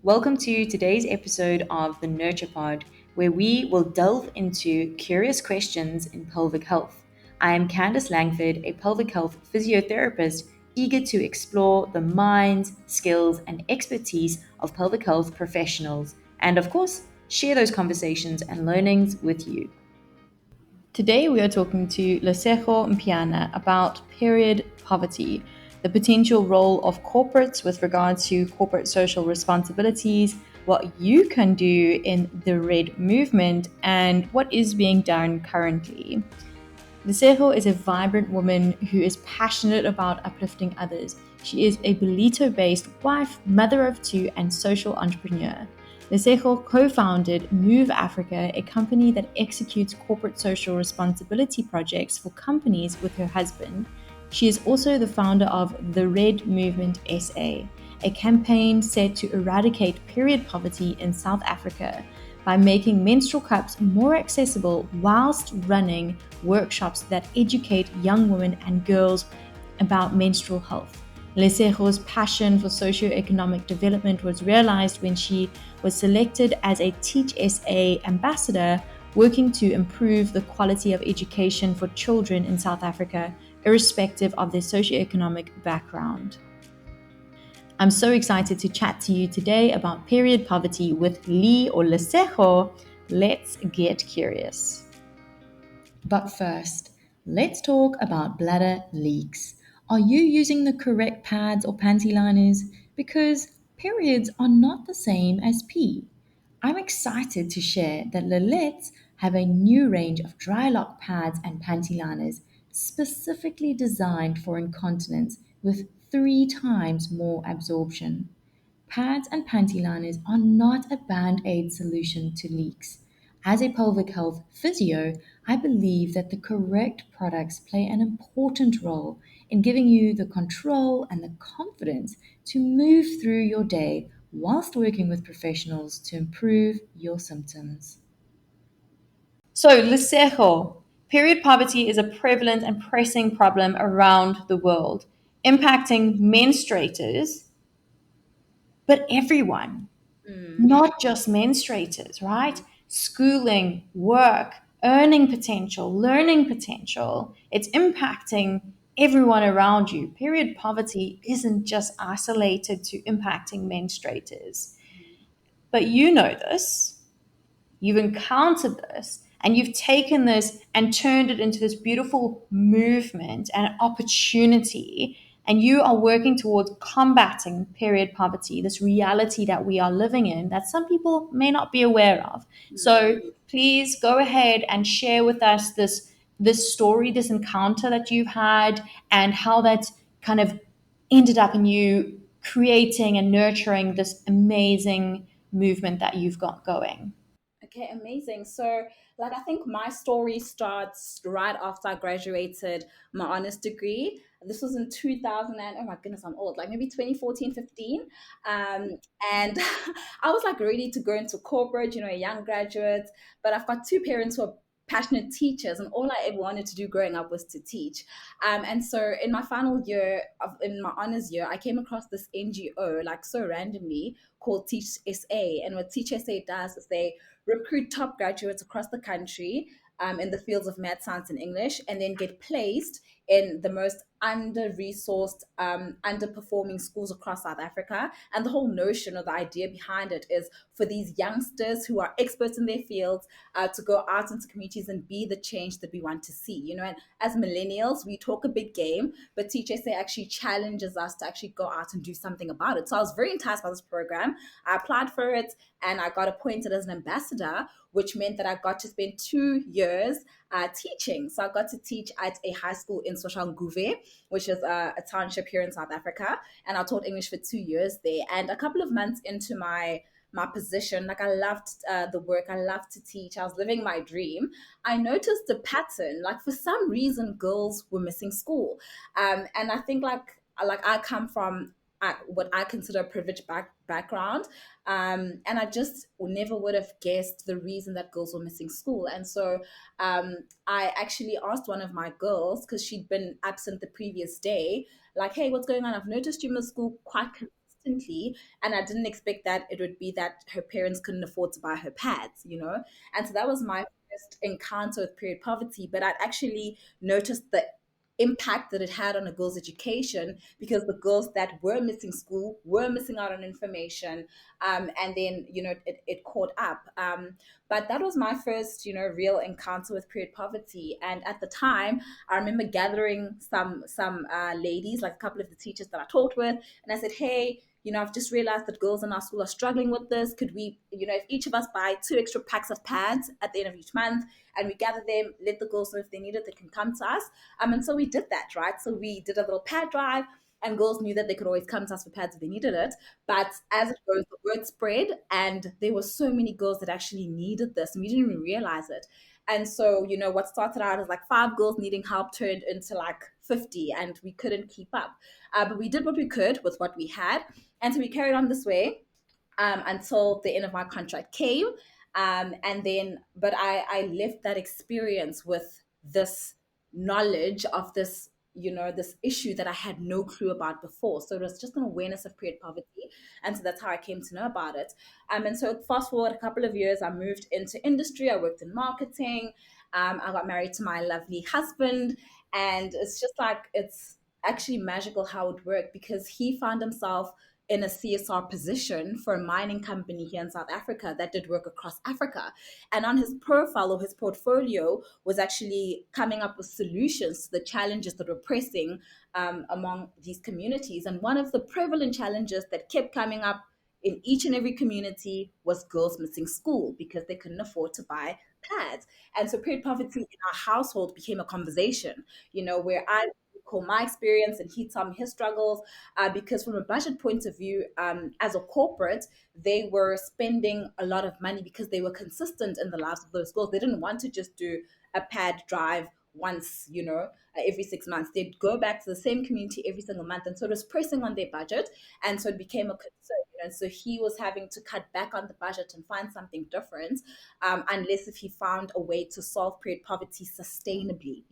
Welcome to today's episode of the Nurture Pod, where we will delve into curious questions in pelvic health. I am Candice Langford, a pelvic health physiotherapist, eager to explore the minds, skills, and expertise of pelvic health professionals, and of course, share those conversations and learnings with you. Today, we are talking to Lesego Mpyana about period poverty, the potential role of corporates with regards to corporate social responsibilities, what you can do in the red movement, and what is being done currently. Lesego is a vibrant woman who is passionate about uplifting others. She is a Ballito-based wife, mother of two, and social entrepreneur. Lesego co-founded Move Africa, a company that executes corporate social responsibility projects for companies with her husband. She is also the founder of The Red Movement SA, a campaign set to eradicate period poverty in South Africa by making menstrual cups more accessible whilst running workshops that educate young women and girls about menstrual health. Lesego's passion for socio-economic development was realized when she was selected as a Teach SA ambassador, working to improve the quality of education for children in South Africa, irrespective of their socio-economic background. I'm so excited to chat to you today about period poverty with Lee or Lesego. Let's get curious. But first, let's talk about bladder leaks. Are you using the correct pads or panty liners? Because periods are not the same as pee. I'm excited to share that Lillette's have a new range of dry lock pads and panty liners specifically designed for incontinence with 3 times more absorption. Pads and panty liners are not a band aid solution to leaks. As a pelvic health physio, I believe that the correct products play an important role in giving you the control and the confidence to move through your day whilst working with professionals to improve your symptoms. So, Lesego, period poverty is a prevalent and pressing problem around the world, impacting menstruators, but everyone. Not just menstruators, right? Schooling, work, earning potential, learning potential. It's impacting everyone around you. Period poverty isn't just isolated to impacting menstruators. But you know this, you've encountered this, and you've taken this and turned it into this beautiful movement and opportunity. And you are working towards combating period poverty, this reality that we are living in that some people may not be aware of. So please go ahead and share with us this story, this encounter that you've had, and how that kind of ended up in you creating and nurturing this amazing movement that you've got going. Okay, amazing. So, I think my story starts right after I graduated my honors degree. This was in 2000 and, oh my goodness, I'm old, like maybe 2014, 15. Um, and I was like ready to go into corporate, a young graduate, but I've got two parents who are passionate teachers, and all I ever wanted to do growing up was to teach. And so in my final year in my honors year, I came across this NGO, like so randomly, called Teach SA. And what Teach SA does is they recruit top graduates across the country in the fields of math, science, and English, and then get placed in the most under-resourced, underperforming schools across South Africa. And the whole notion or the idea behind it is for these youngsters who are experts in their fields to go out into communities and be the change that we want to see. And as millennials, we talk a big game, but Teach SA actually challenges us to actually go out and do something about it. So I was very enticed by this program. I applied for it and I got appointed as an ambassador, which meant that I got to spend 2 years teaching. So I got to teach at a high school in Soshanguve, which is a township here in South Africa. And I taught English for 2 years there. And a couple of months into my position, like I loved the work, I loved to teach, I was living my dream. I noticed a pattern, like for some reason girls were missing school. And I think like I come from what I consider a privileged background. And I just never would have guessed the reason that girls were missing school. And so I actually asked one of my girls, because she'd been absent the previous day, like, hey, what's going on? I've noticed you miss school quite consistently. consistently, and I didn't expect that it would be that her parents couldn't afford to buy her pads, you know. And so that was my first encounter with period poverty. But I'd actually noticed the impact that it had on a girl's education, because the girls that were missing school were missing out on information, and then it caught up. But that was my first real encounter with period poverty. And at the time, I remember gathering some ladies, like a couple of the teachers that I taught with, and I said, hey, I've just realized that girls in our school are struggling with this. Could we, if each of us buy 2 extra packs of pads at the end of each month, and we gather them, let the girls know if they need it, they can come to us. And so we did that, right? So we did a little pad drive, and girls knew that they could always come to us for pads if they needed it. But as it goes, the word spread, and there were so many girls that actually needed this, and we didn't even realize it. And so, what started out as like 5 girls needing help turned into like 50, and we couldn't keep up. But we did what we could with what we had. And so we carried on this way until the end of my contract came. And then, but I left that experience with this knowledge of this, this issue that I had no clue about before. So it was just an awareness of period poverty. And so that's how I came to know about it. And so fast forward a couple of years, I moved into industry. I worked in marketing. I got married to my lovely husband. And it's just like, it's actually magical how it worked, because he found himself in a CSR position for a mining company here in South Africa that did work across Africa. And on his profile or his portfolio was actually coming up with solutions to the challenges that were pressing among these communities. And one of the prevalent challenges that kept coming up in each and every community was girls missing school because they couldn't afford to buy pads. And so period poverty in our household became a conversation, where I call my experience and he tell me his struggles, because from a budget point of view, as a corporate, they were spending a lot of money because they were consistent in the lives of those girls. They didn't want to just do a pad drive once, every 6 months. They'd go back to the same community every single month. And so it was pressing on their budget. And so it became a concern. And so he was having to cut back on the budget and find something different, unless if he found a way to solve period poverty sustainably.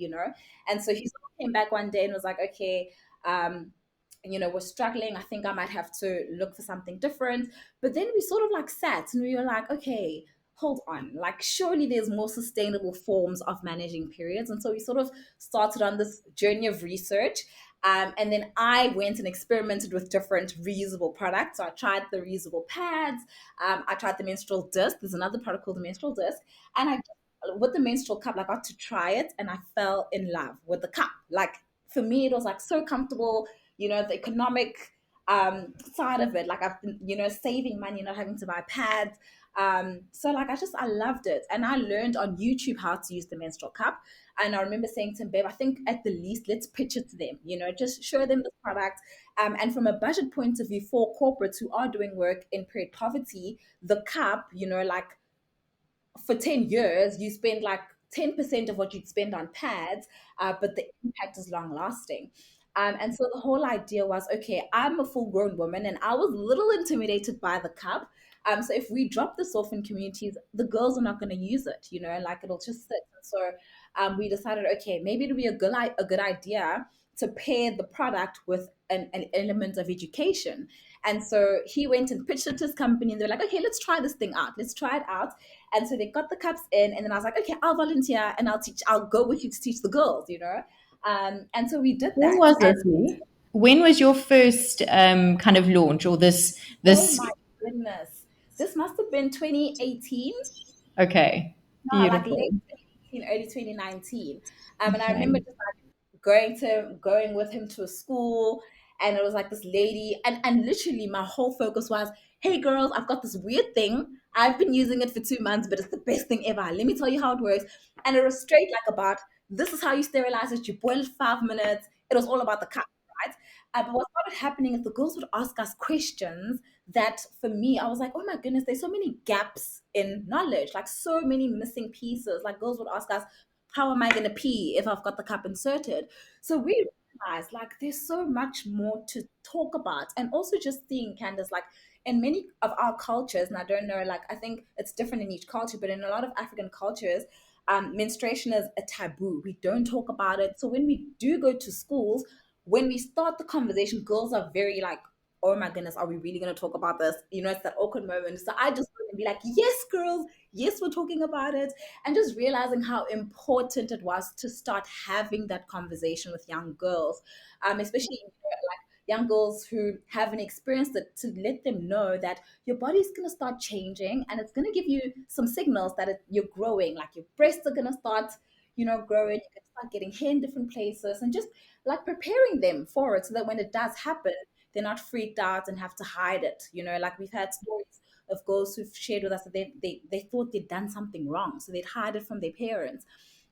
And so he sort of came back one day and was like, okay, we're struggling. I think I might have to look for something different. But then we sort of like sat and we were like, okay, hold on, like surely there's more sustainable forms of managing periods. And so we sort of started on this journey of research. And then I went and experimented with different reusable products. So I tried the reusable pads. I tried the menstrual disc. There's another product called the menstrual disc. And with the menstrual cup, like, I got to try it and I fell in love with the cup. Like, for me, it was like so comfortable, the economic side of it. Like, I've been, saving money, not having to buy pads. So like I loved it. And I learned on YouTube how to use the menstrual cup. And I remember saying to him, babe, I think at the least let's pitch it to them, just show them the product. And from a budget point of view for corporates who are doing work in period poverty, the cup, like for 10 years, you spend like 10% of what you'd spend on pads, but the impact is long lasting. And so the whole idea was, okay, I'm a full grown woman and I was a little intimidated by the cup. So if we drop this off in communities, the girls are not going to use it, like it'll just sit. And so we decided, okay, maybe it'll be a good idea to pair the product with an element of education. And so he went and pitched it to his company, and they're like, okay, let's try this thing out. Let's try it out. And so they got the cups in, and then I was like, okay, I'll volunteer and I'll go with you to teach the girls. And so we did When that. was And it? When was your first kind of launch or this oh this my goodness, this must have been 2018. okay. No, like Beautiful. late 2018, early 2019. And I remember Okay. just like going with him to a school, and it was like this lady, and literally my whole focus was, hey girls, I've got this weird thing. I've been using it for 2 months, but it's the best thing ever. Let me tell you how it works. And it was straight like about, this is how you sterilize it. You boil it 5 minutes. It was all about the cup, right? But what started happening is the girls would ask us questions that for me, I was like, oh my goodness, there's so many gaps in knowledge, like so many missing pieces. Like, girls would ask us, how am I going to pee if I've got the cup inserted? So we realized like there's so much more to talk about. And also just seeing, Candace, like in many of our cultures, and I don't know, like I think it's different in each culture, but in a lot of African cultures, menstruation is a taboo. We don't talk about it. So when we do go to schools, when we start the conversation, girls are very like oh my goodness, are we really going to talk about this? You know, it's that awkward moment. So I just want to be like, yes, girls, yes, we're talking about it. And just realizing how important it was to start having that conversation with young girls, especially, you know, like young girls who haven't experienced it, to let them know that your body's going to start changing and it's going to give you some signals that you're growing, like your breasts are going to start, you know, growing, you can start getting hair in different places, and just like preparing them for it so that when it does happen, they're not freaked out and have to hide it. You know, like we've had stories of girls who've shared with us that they thought they'd done something wrong, so they'd hide it from their parents.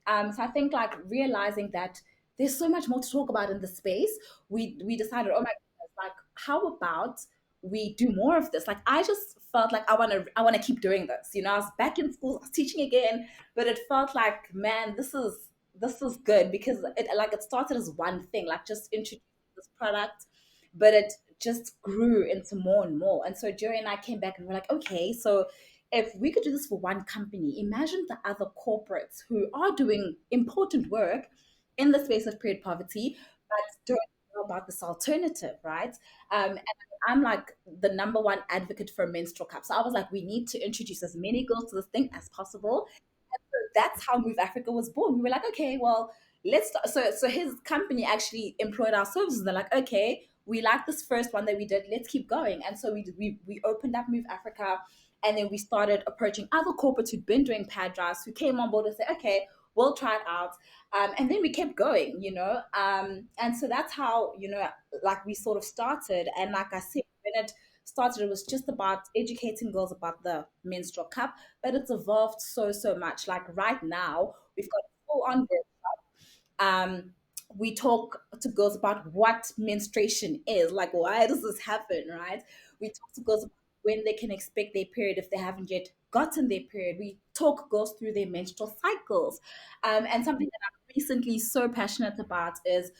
So I think like realizing that there's so much more to talk about in the space, we decided, oh my goodness, like how about we do more of this? Like I just felt like I want to keep doing this. You know, I was back in school, I was teaching again, but it felt like, man, this is good because it started as one thing, like just introducing this product, but it just grew into more and more. And so Joey and I came back and we're like, okay, so if we could do this for one company, imagine the other corporates who are doing important work in the space of period poverty, but don't know about this alternative, right? And I'm like the number one advocate for a menstrual cup. So I was like, we need to introduce as many girls to this thing as possible. That's how Move Africa was born. We were like, okay, well, let's start. So his company actually employed our services. They're like, okay, we like this first one that we did. Let's keep going. And so we opened up Move Africa, and then we started approaching other corporates who'd been doing pad drives, who came on board and said, okay, we'll try it out. And then we kept going, you know. And so that's how, you know, like we sort of started. And like I said, when it started, it was just about educating girls about the menstrual cup, but it's evolved so much. Like right now, we've got full on um, we talk to girls about what menstruation is, like why does this happen, right? We talk to girls about when they can expect their period if they haven't yet gotten their period. We talk girls through their menstrual cycles. And something that I'm recently so passionate about is,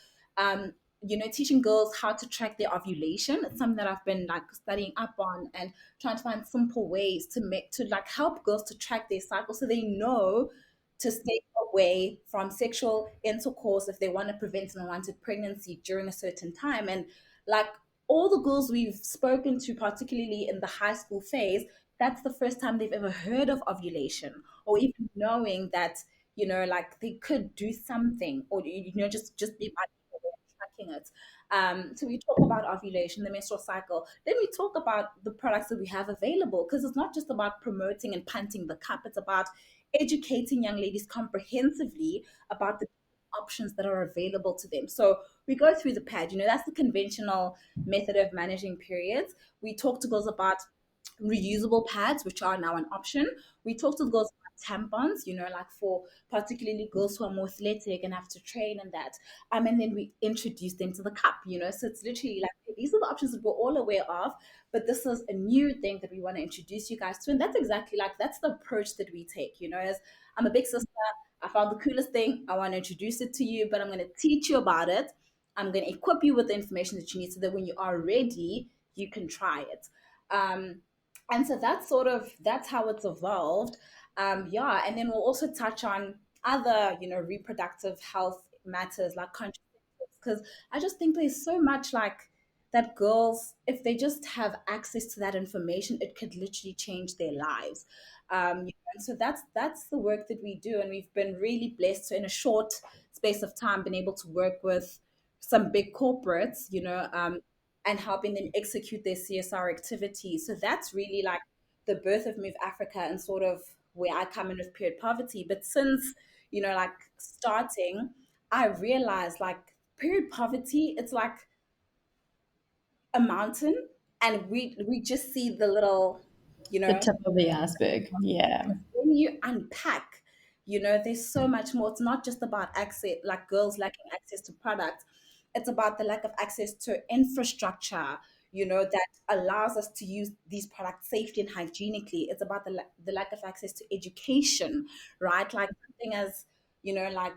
you know, teaching girls how to track their ovulation. It's something that I've been like studying up on and trying to find simple ways to make to like help girls to track their cycle so they know to stay away from sexual intercourse if they want to prevent an unwanted pregnancy during a certain time. And like all the girls we've spoken to, particularly in the high school phase, that's the first time they've ever heard of ovulation or even knowing that, you know, like they could do something or, you know, just be tracking it. So we talk about ovulation, the menstrual cycle. Then we talk about the products that we have available because it's not just about promoting and punting the cup. It's about educating young ladies comprehensively about the options that are available to them. So we go through the pad, you know, that's the conventional method of managing periods. We talk to girls about reusable pads, which are now an option. We talk to girls about tampons, you know, like for particularly girls who are more athletic and have to train and that. And then we introduce them to the cup, you know. So it's literally like these are the options that we're all aware of, but this is a new thing that we want to introduce you guys to. And that's exactly like that's the approach that we take, you know, as I'm a big sister, I found the coolest thing, I want to introduce it to you, but I'm gonna teach you about it. I'm gonna equip you with the information that you need so that when you are ready, you can try it. And so that's how it's evolved. Yeah, and then we'll also touch on other, you know, reproductive health matters like contraceptives, because I just think there's so much like that girls, if they just have access to that information, it could literally change their lives. You know, and so that's the work that we do, and we've been really blessed to, in a short space of time, been able to work with some big corporates, you know, and helping them execute their CSR activities. So that's really like the birth of Move Africa and sort of where I come in with period poverty. But since, you know, like starting, I realized like period poverty, it's like a mountain and we just see the little, you The know, tip of the iceberg. Yeah. when you unpack, you know, there's so much more. It's not just about access, like girls lacking access to products. It's about the lack of access to infrastructure, you know, that allows us to use these products safely and hygienically. It's about the lack of access to education, right? Like something as, you know, like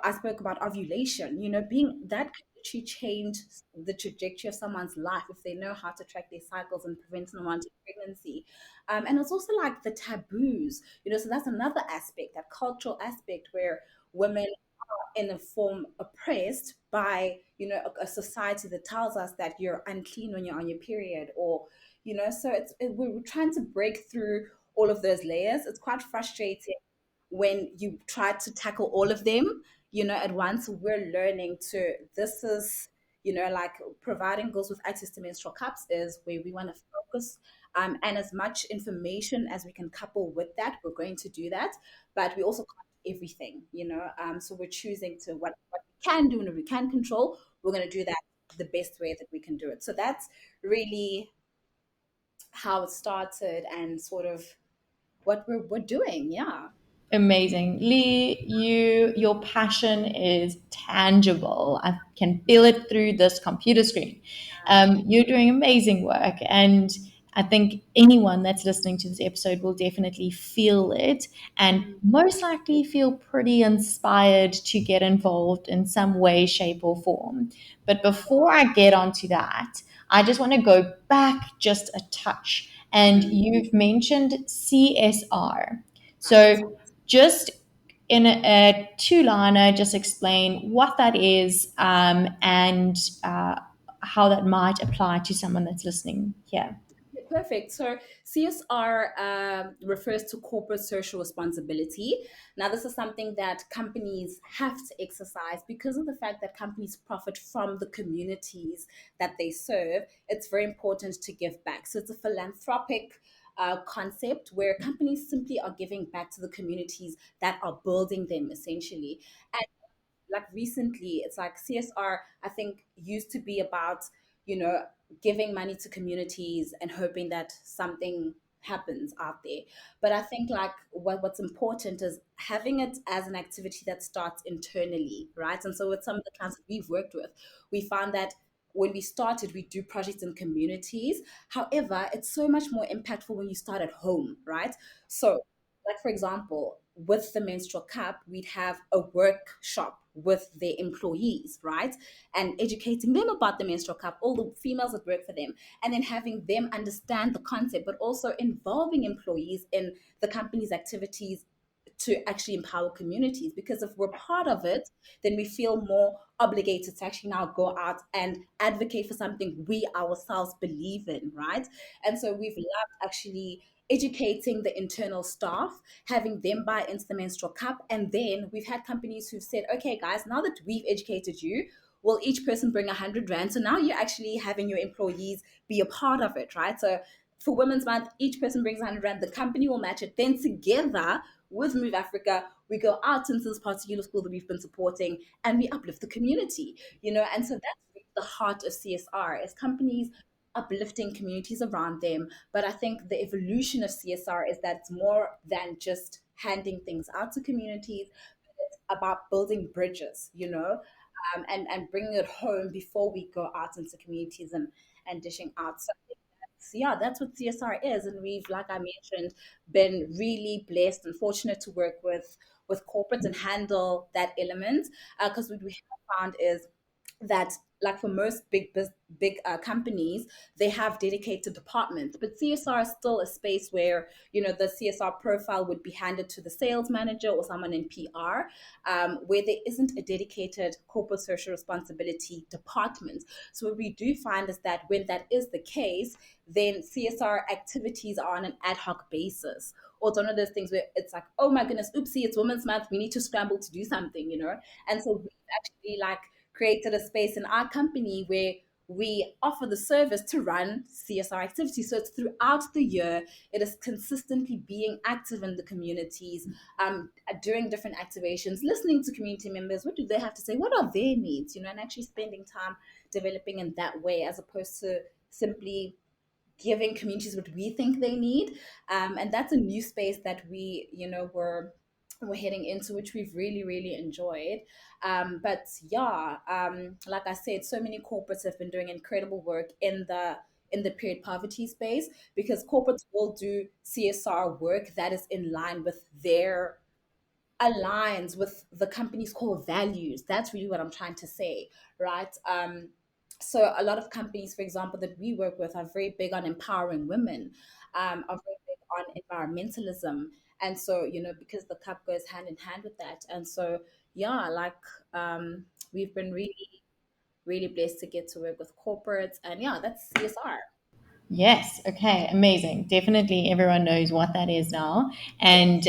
I spoke about ovulation, you know, being that could literally change the trajectory of someone's life if they know how to track their cycles and prevent unwanted pregnancy. And it's also like the taboos, you know, so that's another aspect, that cultural aspect where women in a form oppressed by a society that tells us that you're unclean when you're on your period, or so we're trying to break through all of those layers. It's quite frustrating when you try to tackle all of them, at once. We're learning to this is like providing girls with access to menstrual cups is where we want to focus, and as much information as we can couple with that, we're going to do that. But we also can't do everything, so we're choosing to what we can do and what we can control, we're going to do that the best way that we can do it. So that's really how it started and sort of what we're doing. Yeah. Amazing. Lee, your passion is tangible. I can feel it through this computer screen. You're doing amazing work. And I think anyone that's listening to this episode will definitely feel it and most likely feel pretty inspired to get involved in some way, shape, or form. But before I get onto that, I just want to go back just a touch. And you've mentioned CSR. Right. So just in a two-liner, just explain what that is, and how that might apply to someone that's listening here. Perfect. So CSR refers to corporate social responsibility. Now, this is something that companies have to exercise because of the fact that companies profit from the communities that they serve. It's very important to give back. So it's a philanthropic concept where companies simply are giving back to the communities that are building them, essentially. Like recently, it's like CSR, I think, used to be about, you know, giving money to communities and hoping that something happens out there. But I think like what's important is having it as an activity that starts internally, right? And so with some of the clients that we've worked with, we found that when we started, we do projects in communities. However, it's so much more impactful when you start at home, right? So like for example, with the menstrual cup, we'd have a workshop with their employees, right? And educating them about the menstrual cup, all the females that work for them, and then having them understand the concept, but also involving employees in the company's activities to actually empower communities. Because if we're part of it, then we feel more obligated to actually now go out and advocate for something we ourselves believe in, right? And so we've loved actually educating the internal staff, having them buy into the menstrual cup. And then we've had companies who've said, okay, guys, now that we've educated you, will each person bring 100 rand? So now you're actually having your employees be a part of it, right? So for Women's Month, each person brings 100 rand. The company will match it. Then together with Move Africa, we go out into this particular school that we've been supporting and we uplift the community, and so that's really the heart of CSR is companies uplifting communities around them. But I think the evolution of CSR is that it's more than just handing things out to communities, but it's about building bridges, and bringing it home before we go out into communities and dishing out. So yeah, that's what CSR is, and we've, like I mentioned, been really blessed and fortunate to work with corporates and handle that element. Because what we have found is that, like for most big companies, they have dedicated departments, but CSR is still a space where the CSR profile would be handed to the sales manager or someone in PR, where there isn't a dedicated corporate social responsibility department. So what we do find is that when that is the case, then CSR activities are on an ad hoc basis. Or it's one of those things where it's like, oh my goodness, oopsie, it's Women's Month, we need to scramble to do something. And so we've actually like created a space in our company where we offer the service to run CSR activities. So it's throughout the year, it is consistently being active in the communities, doing different activations, listening to community members. What do they have to say? What are their needs? And actually spending time developing in that way as opposed to simply giving communities what we think they need. And that's a new space that we're heading into, which we've really, really enjoyed. But yeah, like I said, so many corporates have been doing incredible work in the period poverty space because corporates will do CSR work that is in line with their aligns with the company's core values. That's really what I'm trying to say, right? So a lot of companies, for example, that we work with are very big on empowering women, are very big on environmentalism, And so, because the cup goes hand in hand with that. And so, yeah, like, we've been really, really blessed to get to work with corporates. And yeah, that's CSR. Yes. Okay. Amazing. Definitely, everyone knows what that is now, Yes.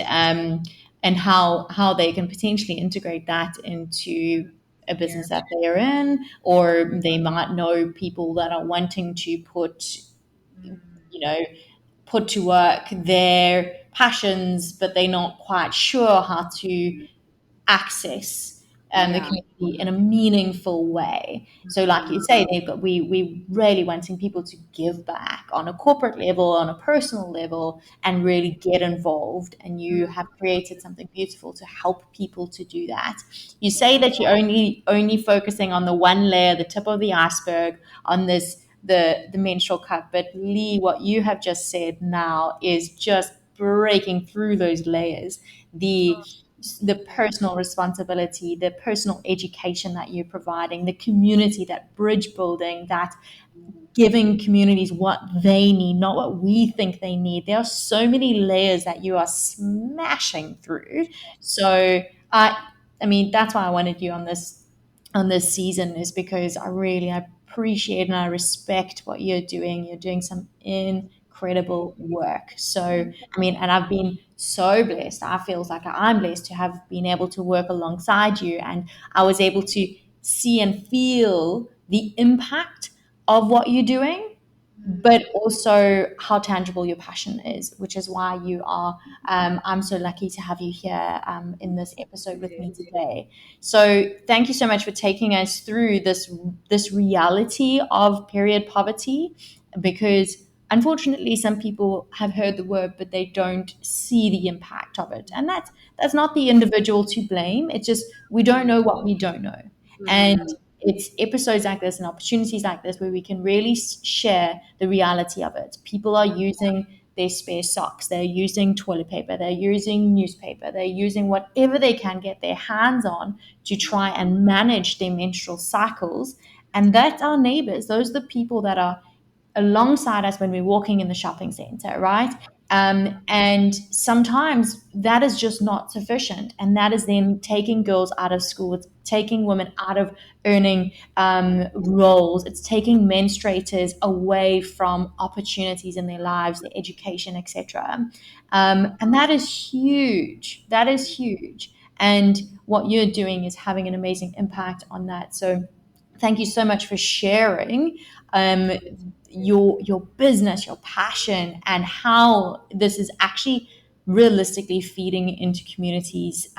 and how they can potentially integrate that into a Yeah. business that they are in, or they might know people that are wanting to you know, put to work their passions, but they're not quite sure how to access the Yeah. community in a meaningful way. So, like you Mm. say, we really wanting people to give back on a corporate level, on a personal level, and really get involved. And you have created something beautiful to help people to do that. You say Yeah. that you're only focusing on the one layer, the tip of the iceberg, on this the menstrual cup. But Lee, what you have just said now is just breaking through those layers. The personal responsibility, the personal education that you're providing, the community, that bridge building, that giving communities what they need, not what we think they need. There are so many layers that you are smashing through. So I mean, that's why I wanted you on this season, is because I really appreciate and I respect what you're doing. You're doing some incredible work. So, I mean, and I've been so blessed. I feel like I'm blessed to have been able to work alongside you, and I was able to see and feel the impact of what you're doing, but also how tangible your passion is, which is why you are. I'm so lucky to have you here in this episode with me today. So thank you so much for taking us through this reality of period poverty, because unfortunately some people have heard the word but they don't see the impact of it, and that's not the individual to blame. It's just we don't know what we don't know, and Mm. it's episodes like this and opportunities like this where we can really share the reality of it. People are using their spare socks, they're using toilet paper, they're using newspaper, they're using whatever they can get their hands on to try and manage their menstrual cycles. And that's our neighbors. Those are the people that are alongside us when we're walking in the shopping center, right? And sometimes that is just not sufficient. And that is then taking girls out of school, it's taking women out of earning roles, it's taking menstruators away from opportunities in their lives, their education, etc. And that is huge. That is huge. And what you're doing is having an amazing impact on that. So thank you so much for sharing um, your business, your passion, and how this is actually realistically feeding into communities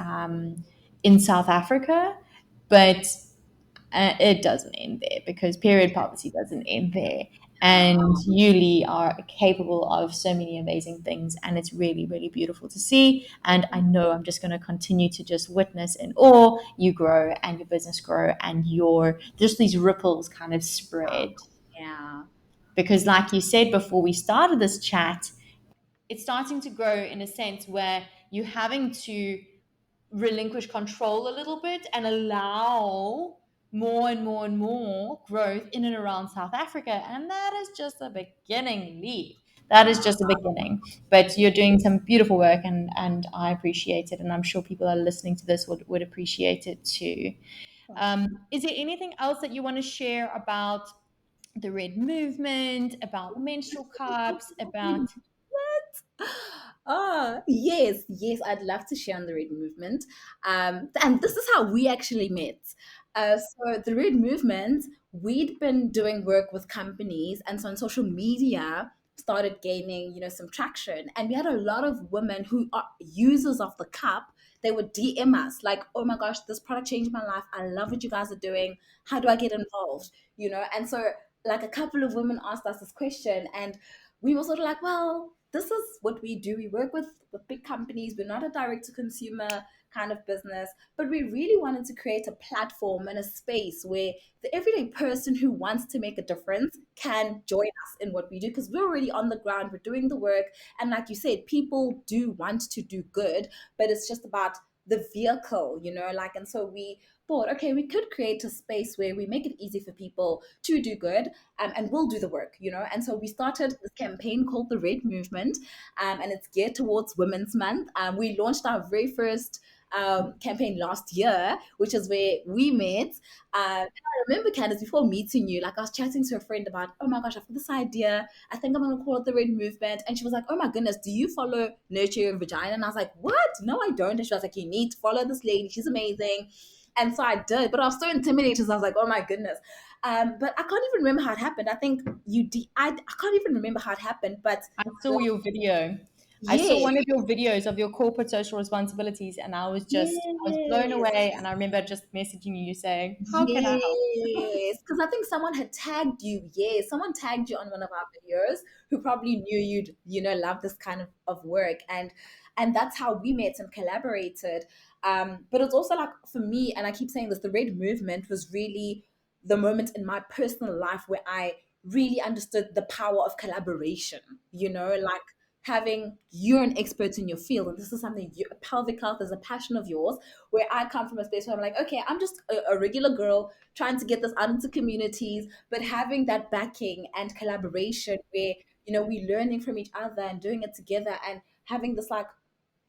in South Africa. But it doesn't end there, because period poverty doesn't end there. And you, Lee, are capable of so many amazing things, and it's really, really beautiful to see. And I know I'm just going to continue to just witness in awe you grow and your business grow, and your just these ripples kind of spread. Yeah. Because, like you said before we started this chat, it's starting to grow in a sense where you're having to relinquish control a little bit and allow more and more and more growth in and around South Africa. And that is just the beginning, Lee. That is just the beginning. But you're doing some beautiful work, and I appreciate it. And I'm sure people are listening to this would appreciate it too. Is there anything else that you want to share about the red movement, about menstrual cups, about Yes, yes, I'd love to share on the Red Movement. And this is how we actually met. So the Red Movement, we'd been doing work with companies, and so on social media started gaining, some traction. And we had a lot of women who are users of the cup. They would DM us like, "Oh my gosh, this product changed my life. I love what you guys are doing. How do I get involved?" And so like a couple of women asked us this question, and we were sort of like, well, this is what we do. We work with big companies. We're not a direct to consumer kind of business, but we really wanted to create a platform and a space where the everyday person who wants to make a difference can join us in what we do, because we're already on the ground, we're doing the work. And like you said, people do want to do good, but it's just about the vehicle, like, and so we thought, okay, we could create a space where we make it easy for people to do good, and we'll do the work, and so we started this campaign called the Red Movement, and it's geared towards Women's Month. We launched our very first campaign last year, which is where we met. And I remember, Candace, before meeting you, like I was chatting to a friend about, oh my gosh, I've got this idea. I think I'm going to call it the Red Movement. And she was like, oh my goodness, do you follow Nurture Your Vagina? And I was like, what? No, I don't. And she was like, you need to follow this lady. She's amazing. And so I did, but I was so intimidated. So I was like, oh my goodness. But I can't even remember how it happened. I think I can't even remember how it happened, but I saw your video. I saw yes, one of your videos of your corporate social responsibilities, and I was blown away. yes. And I remember just messaging you saying, "How can I help?" Yes, because I think someone had tagged you. Yes, someone tagged you on one of our videos who probably knew you'd, love this kind of work, and that's how we met and collaborated. But it's also like for me, and I keep saying this, the Red Movement was really the moment in my personal life where I really understood the power of collaboration. Like having you're an expert in your field, and this is something pelvic health is a passion of yours, where I come from a space where I'm like, okay, I'm just a regular girl trying to get this out into communities, but having that backing and collaboration where, we're learning from each other and doing it together and having this like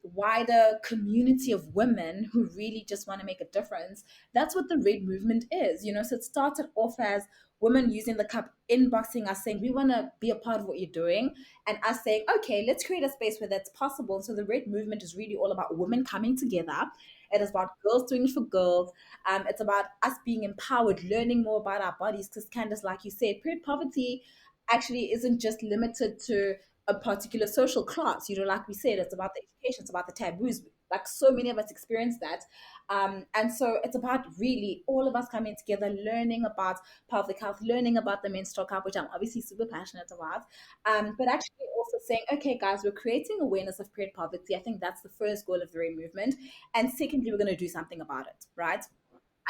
wider community of women who really just want to make a difference. That's what the Red Movement is, So it started off as women using the cup, inboxing us saying, we want to be a part of what you're doing. And us saying, okay, let's create a space where that's possible. So the Red Movement is really all about women coming together. It is about girls doing it for girls. It's about us being empowered, learning more about our bodies. Because Candace, like you said, period poverty actually isn't just limited to a particular social class. Like we said, it's about the education, it's about the taboos. Like so many of us experience that. And so it's about really all of us coming together, learning about pelvic health, learning about the menstrual cup, which I'm obviously super passionate about. But actually also saying, okay, guys, we're creating awareness of period poverty. I think that's the first goal of the Ray movement. And secondly, we're going to do something about it, right?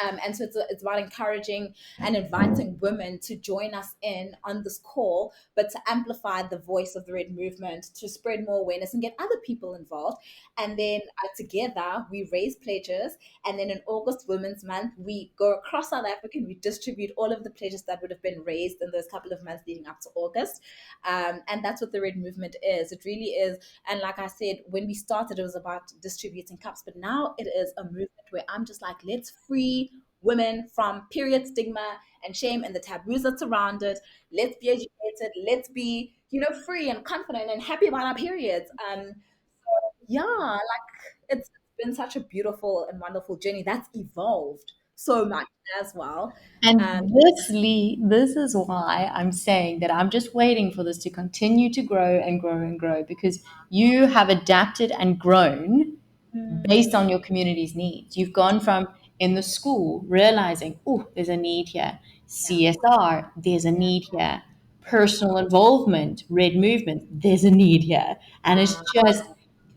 And so it's about encouraging and inviting women to join us in on this call, but to amplify the voice of the Red Movement, to spread more awareness and get other people involved. And then together we raise pledges. And then in August Women's Month, we go across South Africa and we distribute all of the pledges that would have been raised in those couple of months leading up to August. And that's what the Red Movement is. It really is. And like I said, when we started, it was about distributing cups, but now it is a movement where I'm just like, let's free women from period stigma and shame and the taboos that surround it. Let's be educated. Let's be, free and confident and happy about our periods. Yeah, like it's been such a beautiful and wonderful journey that's evolved so much as well. Um, And this is why I'm saying that I'm just waiting for this to continue to grow and grow and grow, because you have adapted and grown based on mm, your community's needs. You've gone from in the school realizing, oh, there's a need here. yeah, CSR, there's a yeah, need here. yeah, Personal involvement, red movement, there's a need here. And it's yeah, just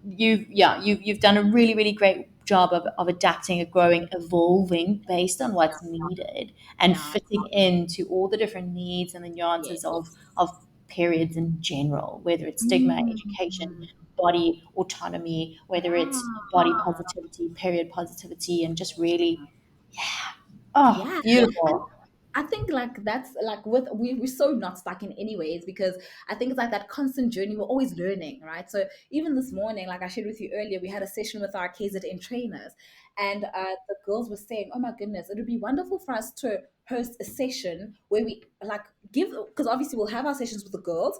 you've done a really, really great job of adapting, of growing, evolving based on what's needed and yeah, fitting into all the different needs and the nuances yes. of periods in general, whether it's stigma, education, Mm, body autonomy, whether it's body yeah. positivity, period positivity, and just really, oh, Yeah. And beautiful. I think like that's like with we're so not stuck in any ways because I think it's like that constant journey. We're always learning, right? So even this morning, like I shared with you earlier, we had a session with our KZN trainers, and the girls were saying, "Oh my goodness, it would be wonderful for us to host a session where we like give because obviously we'll have our sessions with the girls."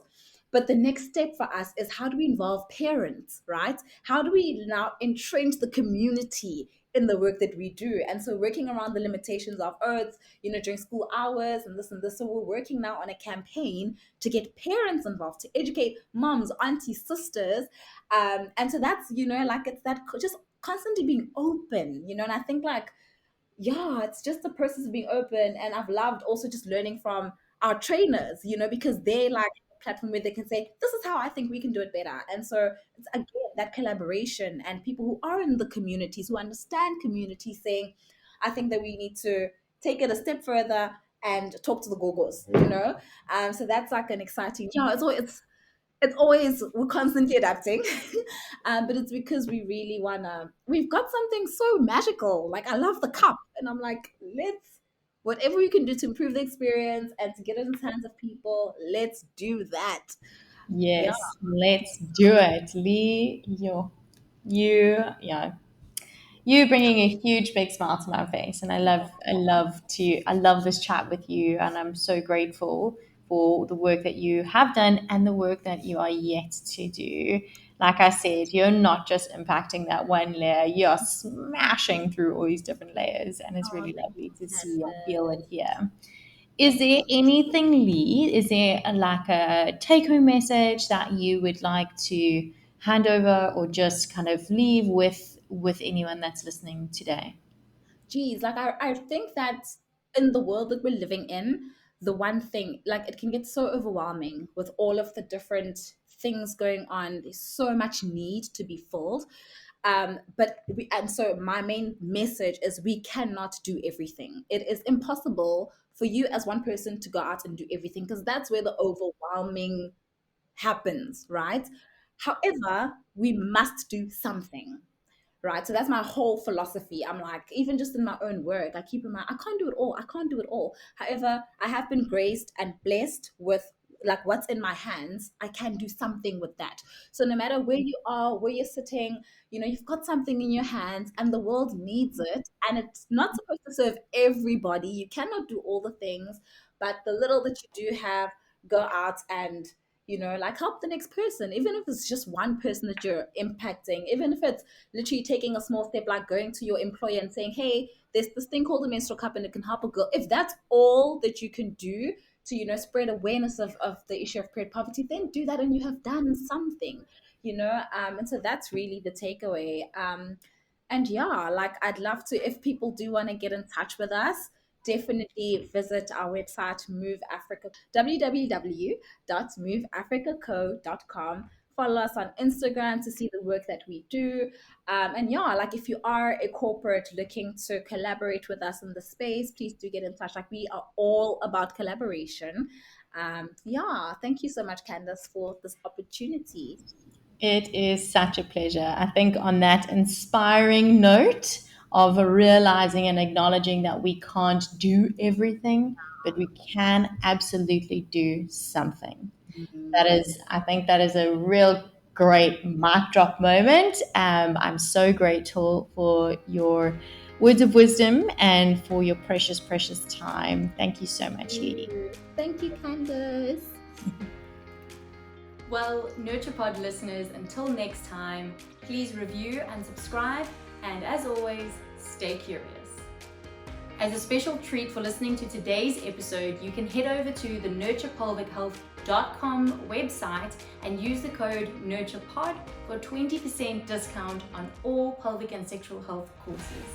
But the next step for us is how do we involve parents, right? How do we now entrench the community in the work that we do? And so working around the limitations of earth, during school hours and this and this. So we're working now on a campaign to get parents involved, to educate moms, aunties, sisters. And so that's, like it's that just constantly being open, and I think like yeah, it's just the process of being open. And I've loved also just learning from our trainers, because they like a platform where they can say, this is how I think we can do it better. And so it's again that collaboration and people who are in the communities, who understand communities saying, I think that we need to take it a step further and talk to the gogos. So that's like an exciting, it's it's always, we're constantly adapting. But it's because we really wanna, we've got something so magical. Like, I love the cup, and I'm like, let's, whatever we can do to improve the experience and to get it in the hands of people, let's do that. Yeah. Yes, let's do it. Lee, yeah, you bringing a huge big smile to my face, and I love this chat with you, and I'm so grateful for the work that you have done and the work that you are yet to do. Like I said, you're not just impacting that one layer, you're smashing through all these different layers, and it's Oh, really thank lovely you, to see and feel and Candace. hear. Is there anything, Lee? Is there like a take home message that you would like to hand over or just kind of leave with anyone that's listening today? Geez, like I think that in the world that we're living in, the one thing, like, it can get so overwhelming with all of the different things going on. There's so much need to be filled. And so my main message is, we cannot do everything. It is impossible for you as one person to go out and do everything, because that's where the overwhelming happens, right? However, we must do something, right? So that's my whole philosophy. I'm like, even just in my own work, I keep in mind, I can't do it all. I can't do it all. However, I have been graced and blessed with, like, what's in my hands. I can do something with that. So no matter where you are, where you're sitting, you've got something in your hands, and the world needs it. And it's not supposed to serve everybody. You cannot do all the things, but the little that you do have, go out and, like, help the next person, even if it's just one person that you're impacting, even if it's literally taking a small step, like going to your employer and saying, hey, there's this thing called a menstrual cup and it can help a girl. If that's all that you can do to, spread awareness of the issue of period poverty, then do that, and you have done something, and so that's really the takeaway. And yeah, like, I'd love to, if people do want to get in touch with us, definitely visit our website, Move Africa, www.moveafricaco.com. Follow us on Instagram to see the work that we do. And yeah, like, if you are a corporate looking to collaborate with us in the space, please do get in touch. Like, we are all about collaboration. Yeah, thank you so much, Candace, for this opportunity. It is such a pleasure. I think on that inspiring note of realizing and acknowledging that we can't do everything, but we can absolutely do something. That Mm. is, I think that is a real great mic drop moment. I'm so grateful for your words of wisdom and for your precious, precious time. Thank you so much, Lee. Thank you, Candace. Well, NurturePod listeners, until next time, please review and subscribe, and as always, stay curious. As a special treat for listening to today's episode, you can head over to the nurturepelvichealth.com website and use the code NurturePod for 20% discount on all pelvic and sexual health courses.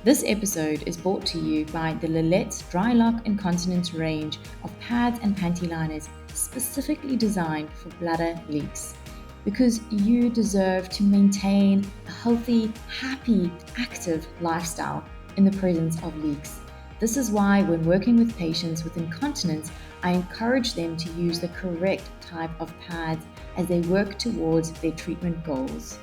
This episode is brought to you by the Lillette's Dry Lock Incontinence range of pads and panty liners specifically designed for bladder leaks. Because you deserve to maintain a healthy, happy, active lifestyle in the presence of leaks. This is why when working with patients with incontinence, I encourage them to use the correct type of pads as they work towards their treatment goals.